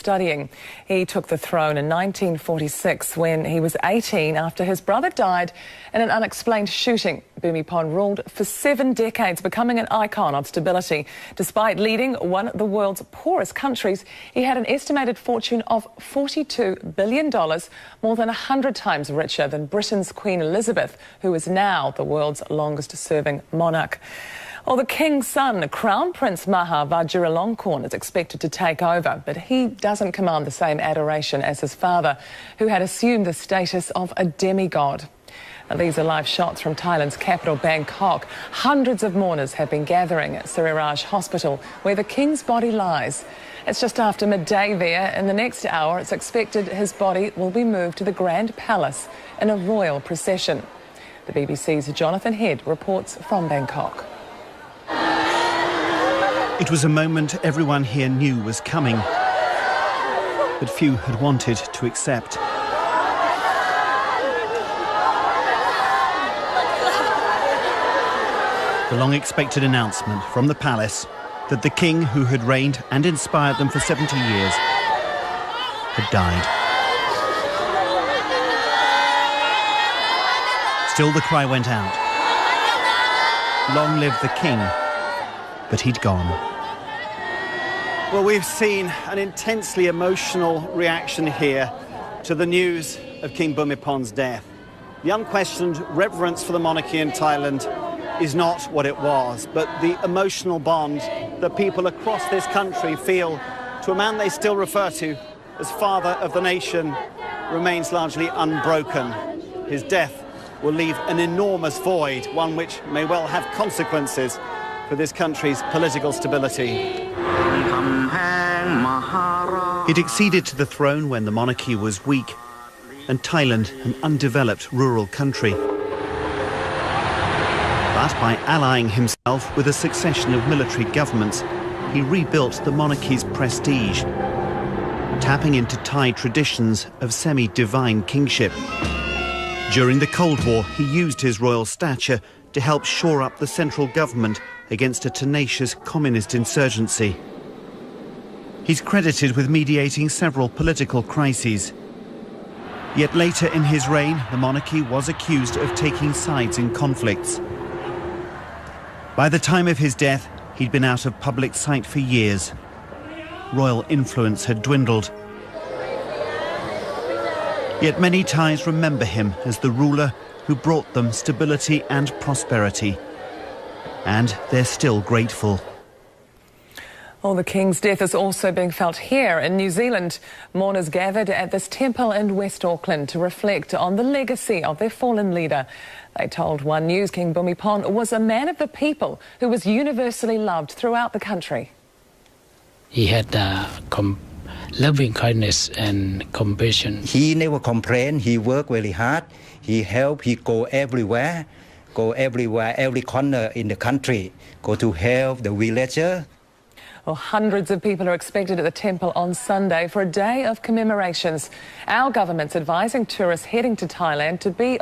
studying. He took the throne in 1946 when he was 18 after his brother died in an unexplained shooting. Bhumibol ruled for 7 decades, becoming an icon of stability. Despite leading one of the world's poorest countries, he had an estimated fortune of $42 billion, more than 100 times richer than Britain's Queen Elizabeth, who is now the world's longest-serving monarch. Well, the King's son, Crown Prince Maha Vajiralongkorn, is expected to take over, but he doesn't command the same adoration as his father, who had assumed the status of a demigod. Now, these are live shots from Thailand's capital, Bangkok. Hundreds of mourners have been gathering at Siriraj Hospital, where the King's body lies. It's just after midday there. In the next hour, it's expected his body will be moved to the Grand Palace in a royal procession. The BBC's Jonathan Head reports from Bangkok. It was a moment everyone here knew was coming, but few had wanted to accept. The long-expected announcement from the palace that the king who had reigned and inspired them for 70 years had died. Still the cry went out. Long live the king, but he'd gone. Well, we've seen an intensely emotional reaction here to the news of King Bhumibol's death. The unquestioned reverence for the monarchy in Thailand is not what it was, but the emotional bond that people across this country feel to a man they still refer to as father of the nation remains largely unbroken. His death will leave an enormous void, one which may well have consequences for this country's political stability. It acceded to the throne when the monarchy was weak and Thailand an undeveloped rural country. But by allying himself with a succession of military governments, he rebuilt the monarchy's prestige, tapping into Thai traditions of semi-divine kingship. During the Cold War, he used his royal stature to help shore up the central government against a tenacious communist insurgency. He's credited with mediating several political crises. Yet later in his reign, the monarchy was accused of taking sides in conflicts. By the time of his death, he'd been out of public sight for years. Royal influence had dwindled. Yet many Thais remember him as the ruler who brought them stability and prosperity. And they're still grateful. Well, the King's death is also being felt here in New Zealand. Mourners gathered at this temple in West Auckland to reflect on the legacy of their fallen leader. They told One News King Bhumibol was a man of the people who was universally loved throughout the country. He had loving kindness and compassion. He never complained. He worked very hard. He helped. He go everywhere, every corner in the country, go to help the villager. Well, hundreds of people are expected at the temple on Sunday for a day of commemorations. Our government's advising tourists heading to Thailand to be